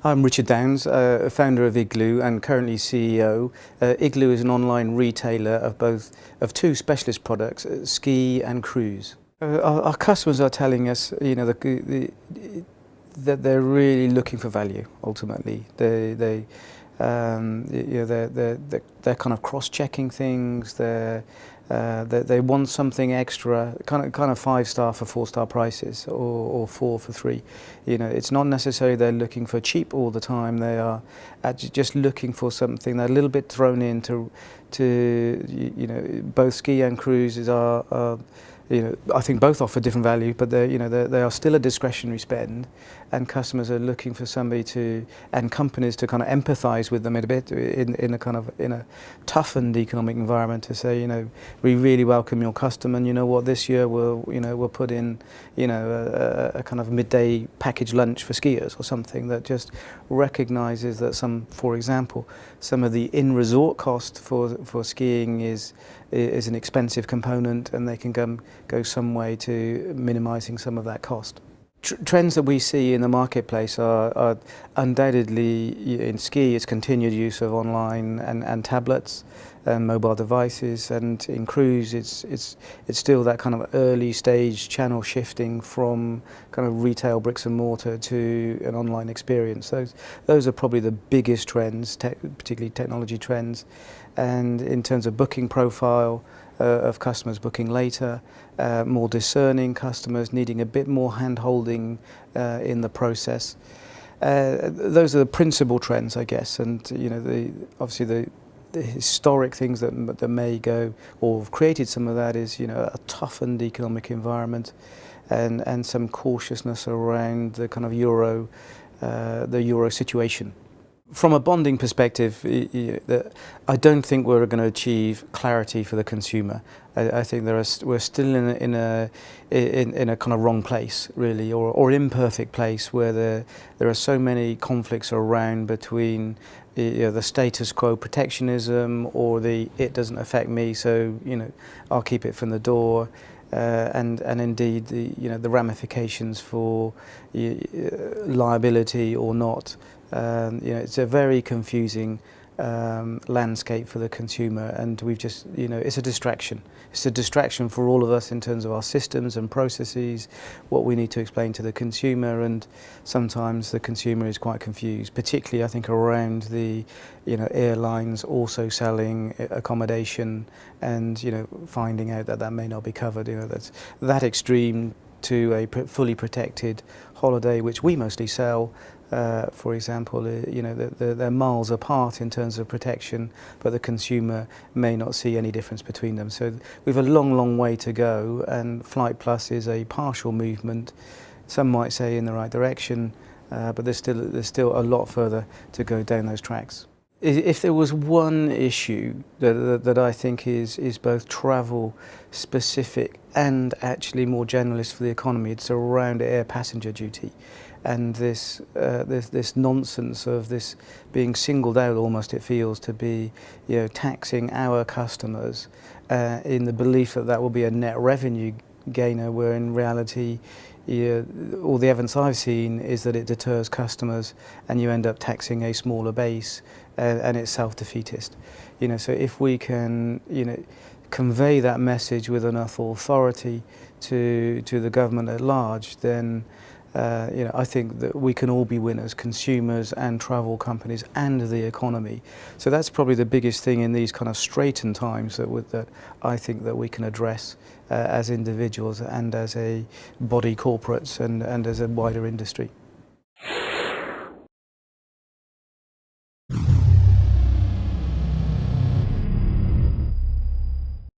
I'm Richard Downs, founder of IGLU and currently CEO. IGLU is an online retailer of two specialist products, ski and cruise. Our customers are telling us, that they're really looking for value. Ultimately, they're kind of cross-checking things. They want something extra, kind of 5-star for 4-star prices, or 4 for 3. It's not necessarily they're looking for cheap all the time. They are just looking for something. They're a little bit thrown into, both ski and cruises are I think both offer different value, but they are still a discretionary spend, and customers are looking for somebody and companies to kind of empathise with them a bit in a toughened economic environment, to say, we really welcome your custom, and you know what, this year we'll put in a kind of midday package lunch for skiers or something that just recognises that for example, some of the in-resort cost for skiing is an expensive component, and they can go some way to minimising some of that cost. Trends that we see in the marketplace are undoubtedly, in ski, it's continued use of online and tablets and mobile devices, and in cruise it's still that kind of early stage channel shifting from kind of retail bricks and mortar to an online experience. Those are probably the biggest trends, particularly technology trends. And in terms of booking profile of customers booking later, more discerning customers needing a bit more hand-holding in the process. Those are the principal trends, I guess, and obviously the historic things that may go or have created some of that is a toughened economic environment and some cautiousness around the kind of the euro situation. From a bonding perspective, I don't think we're going to achieve clarity for the consumer. I think we're still in a kind of wrong place, really, or imperfect place, where there are so many conflicts around between the status quo protectionism or it doesn't affect me, so I'll keep it from the door. And indeed the ramifications for liability or not. It's a very confusing landscape for the consumer, and we've just it's a distraction. It's a distraction for all of us in terms of our systems and processes, what we need to explain to the consumer, and sometimes the consumer is quite confused, particularly I think around the airlines also selling accommodation and finding out that may not be covered. That's that extreme to a fully protected holiday, which we mostly sell. For example, they're miles apart in terms of protection, but the consumer may not see any difference between them. So we've a long way to go, and Flight Plus is a partial movement. Some might say in the right direction, but there's still a lot further to go down those tracks. If there was one issue that I think is both travel specific and actually more generalist for the economy, it's around air passenger duty. And this nonsense of this being singled out, almost it feels to be, taxing our customers in the belief that will be a net revenue gainer, where in reality, all the evidence I've seen is that it deters customers, and you end up taxing a smaller base, and it's self-defeatist. So if we can, convey that message with enough authority to the government at large, then I think that we can all be winners, consumers and travel companies and the economy. So that's probably the biggest thing in these kind of straitened times that I think that we can address as individuals and as a body corporates and as a wider industry.